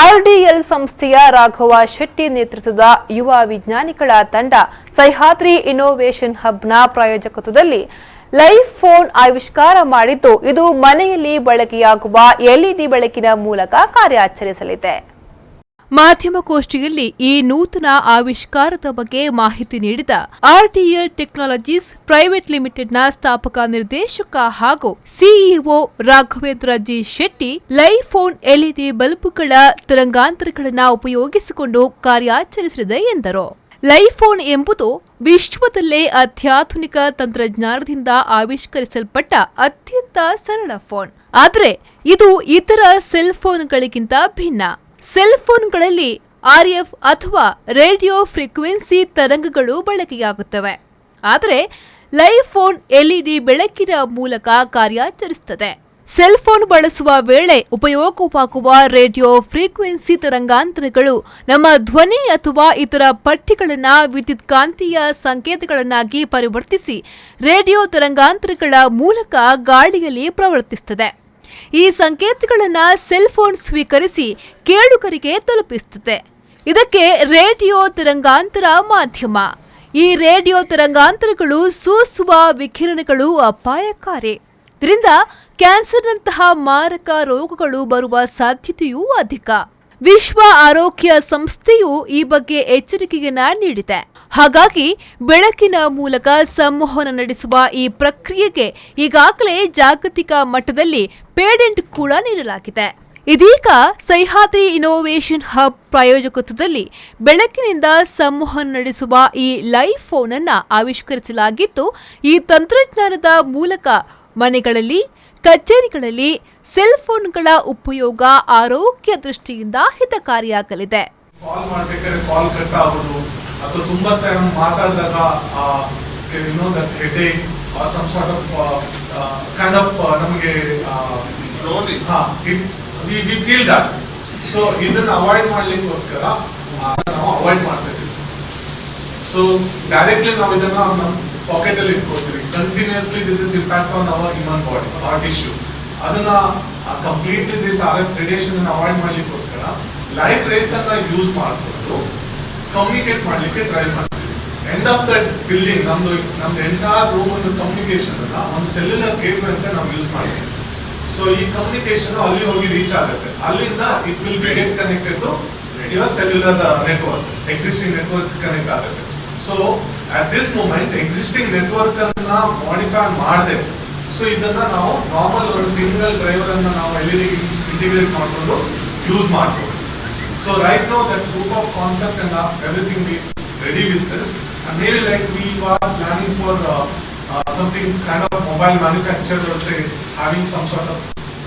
ಆರ್ಡಿಎಲ್ ಸಂಸ್ಥೆಯ ರಾಘವ ಶೆಟ್ಟಿ ನೇತೃತ್ವದ ಯುವ ವಿಜ್ಞಾನಿಗಳ ತಂಡ ಸಹ್ಯಾದ್ರಿ ಇನ್ನೋವೇಷನ್ ಹಬ್ನ ಪ್ರಾಯೋಜಕತ್ವದಲ್ಲಿ ಲೈವ್ ಫೋನ್ ಆವಿಷ್ಕಾರ ಮಾಡಿದ್ದು, ಇದು ಮನೆಯಲ್ಲಿ ಬಳಕೆಯಾಗುವ ಎಲ್ಇಡಿ ಬೆಳಕಿನ ಮೂಲಕ ಕಾರ್ಯಾಚರಿಸಲಿದೆ. ಮಾಧ್ಯಮಗೋಷ್ಠಿಯಲ್ಲಿ ಈ ನೂತನ ಆವಿಷ್ಕಾರದ ಬಗ್ಗೆ ಮಾಹಿತಿ ನೀಡಿದ ಆರ್ಡಿಎಲ್ ಟೆಕ್ನಾಲಜೀಸ್ ಪ್ರೈವೇಟ್ ಲಿಮಿಟೆಡ್ನ ಸ್ಥಾಪಕ ನಿರ್ದೇಶಕ ಹಾಗೂ CEO Raghavendra G Shetty, live phone LED ಬಲ್ಬ್ಗಳ ತರಂಗಾಂತರಗಳನ್ನು ಉಪಯೋಗಿಸಿಕೊಂಡು ಕಾರ್ಯಾಚರಿಸಲಿದೆ ಎಂದರು. ಲೈವ್ ಫೋನ್ ಎಂಬುದು ವಿಶ್ವದಲ್ಲೇ ಅತ್ಯಾಧುನಿಕ ತಂತ್ರಜ್ಞಾನದಿಂದ ಆವಿಷ್ಕರಿಸಲ್ಪಟ್ಟ ಅತ್ಯಂತ ಸರಳ ಫೋನ್. ಆದರೆ ಇದು ಇತರ ಸೆಲ್ ಫೋನ್ಗಳಿಗಿಂತ ಭಿನ್ನ. ಸೆಲ್ ಫೋನ್ಗಳಲ್ಲಿ ಆರ್ಎಫ್ ಅಥವಾ ರೇಡಿಯೋ ಫ್ರೀಕ್ವೆನ್ಸಿ ತರಂಗಗಳು ಬಳಕೆಯಾಗುತ್ತವೆ. ಆದರೆ ಲೈವ್ ಫೋನ್ ಎಲ್ಇಡಿ ಬೆಳಕಿನ ಮೂಲಕ ಕಾರ್ಯಾಚರಿಸುತ್ತದೆ. ಸೆಲ್ ಫೋನ್ ಬಳಸುವ ವೇಳೆ ಉಪಯೋಗವಾಗುವ ರೇಡಿಯೋ ಫ್ರೀಕ್ವೆನ್ಸಿ ತರಂಗಾಂತರಗಳು ನಮ್ಮ ಧ್ವನಿ ಅಥವಾ ಇತರ ಪಠ್ಯಗಳನ್ನು ವಿದ್ಯುತ್ಕಾಂತೀಯ ಸಂಕೇತಗಳನ್ನಾಗಿ ಪರಿವರ್ತಿಸಿ ರೇಡಿಯೋ ತರಂಗಾಂತರಗಳ ಮೂಲಕ ಗಾಳಿಯಲ್ಲಿ ಪ್ರವರ್ತಿಸುತ್ತದೆ. ಈ ಸಂಕೇತಗಳನ್ನು ಸೆಲ್ ಫೋನ್ ಸ್ವೀಕರಿಸಿ ಕೇಳುಗರಿಗೆ ತಲುಪಿಸುತ್ತದೆ. ಇದಕ್ಕೆ ರೇಡಿಯೋ ತರಂಗಾಂತರ ಮಾಧ್ಯಮ. ಈ ರೇಡಿಯೋ ತರಂಗಾಂತರಗಳು ಸೂಸುವ ವಿಕಿರಣಗಳು ಅಪಾಯಕಾರಿ. ಇದರಿಂದ ಕ್ಯಾನ್ಸರ್ನಂತಹ ಮಾರಕ ರೋಗಗಳು ಬರುವ ಸಾಧ್ಯತೆಯೂ ಅಧಿಕ. ವಿಶ್ವ ಆರೋಗ್ಯ ಸಂಸ್ಥೆಯು ಈ ಬಗ್ಗೆ ಎಚ್ಚರಿಕೆಯನ್ನ ನೀಡಿದೆ. ಹಾಗಾಗಿ ಬೆಳಕಿನ ಮೂಲಕ ಸಂವಹನ ನಡೆಸುವ ಈ ಪ್ರಕ್ರಿಯೆಗೆ ಈಗಾಗಲೇ ಜಾಗತಿಕ ಮಟ್ಟದಲ್ಲಿ ಪೇಟೆಂಟ್ ಕೂಡ ನೀಡಲಾಗಿದೆ. ಇದೀಗ ಸಹ್ಯಾದ್ರಿ ಇನ್ನೋವೇಷನ್ ಹಬ್ ಪ್ರಾಯೋಜಕತ್ವದಲ್ಲಿ ಬೆಳಕಿನಿಂದ ಸಂವಹನ ನಡೆಸುವ ಈ ಲೈವ್ ಫೋನ್ ಅನ್ನು ಆವಿಷ್ಕರಿಸಲಾಗಿದ್ದು, ಈ ತಂತ್ರಜ್ಞಾನದ ಮೂಲಕ ಮನೆಗಳಲ್ಲಿ, ಕಚೇರಿಗಳಲ್ಲಿ ಸೆಲ್ ಫೋನ್ಗಳ ಉಪಯೋಗ ಆರೋಗ್ಯ ದೃಷ್ಟಿಯಿಂದ ಹಿತಕಾರಿಯಾಗಲಿದೆ. ಕಾಲ್ ಮಾಡಬೇಕಾದ್ರೆ ಕಾಲ್ ಕಟ್ ಆಗೋದು ಅಥವಾ ತುಂಬಾ ಟೈಮ್ ಮಾತಾಡಿದಾಗ headache or some sort of kind of ನಮಗೆ slowly we feel that. So ಇದನ್ನ ಅವಾಯ್ಡ್ ಮಾಡ್ಲಿಕ್ಕೋಸ್ಕರ ನಾವು ಅವಾಯ್ಡ್ ಮಾಡ್ತಾ ಇದ್ದೀವಿ. ಸೊ ಡೈರೆಕ್ಟ್ಲಿ ನಾವು ಇದನ್ನ ನಮ್ಮ ಪಾಕೆಟ್ ಅಲ್ಲಿ ಇಟ್ಕೊಳ್ತೀವಿ. Continuously this is impact on our human body, our tissues. ಅದನ್ನ ಕಂಪ್ಲೀಟ್ಲಿ ದಿಸ್ RF ರೇಡಿಯೇಷನ್ ಅನ್ನು ಅವಾಯ್ಡ್ ಮಾಡ್ಲಿಕ್ಕೋಸ್ಕರ ಲೈಟ್ ರೇಸ್ ಅನ್ನ ಯೂಸ್ ಮಾಡಿಕೊಂಡು ಕಮ್ಯುನಿಕೇಟ್ ಮಾಡ್ಲಿಕ್ಕೆ ಟ್ರೈ ಮಾಡ್ತೀವಿ. ಎಂಡ್ ಆಫ್ ದಟ್ ಬಿಲ್ಡಿಂಗ್ ನಮ್ದು ಎಂಟೈರ್ ರೂಮ್ ಒಂದು ಕಮ್ಯುನಿಕೇಶನ್ ಅನ್ನ ಒಂದು ಸೆಲ್ಯುಲರ್ ಕೇಬಲ್ ಅಂತ ನಾವು ಯೂಸ್ ಮಾಡ್ತೀವಿ. ಸೊ ಈ ಕಮ್ಯುನಿಕೇಶನ್ ಅಲ್ಲಿ ಹೋಗಿ ರೀಚ್ ಆಗುತ್ತೆ. ಅಲ್ಲಿಂದ it will be get connected to your cellular network, existing network connect ಆಗುತ್ತೆ. So at this moment existing network ಅನ್ನ ಮಾಡಿಫೈ ಮಾಡದೆ, ಸೊ ಇದನ್ನ ನಾವು ನಾರ್ಮಲ್ ಒಂದು ಸಿಂಗಲ್ ಡ್ರೈವರ್ ಅನ್ನ ನಾವು ಎಲ್ಇಡಿ ಇಂಟಿಗ್ರೇಟ್ ಮಾಡಿಕೊಂಡು ಯೂಸ್ ಮಾಡ್ಬೋದು. So right now that proof of concept and everything we ready with this, and maybe like we are planning for something kind of mobile manufacturer, say having some sort of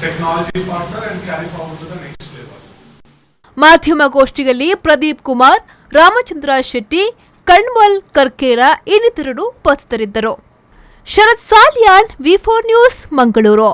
technology partner and carry forward to the next level. ಮಾಧ್ಯಮಗೋಷ್ಠಿಯಲ್ಲಿ ಪ್ರದೀಪ್ ಕುಮಾರ್, ರಾಮಚಂದ್ರ ಶೆಟ್ಟಿ, ಕಣ್ಮಲ್ ಕರ್ಕೇರ ಇನ್ನಿತರರು ಉಪಸ್ಥಿತರಿದ್ದರು. ಶರತ್ ಸಾಲ್ಯಾನ್, ವಿ4 news, Mangaluru.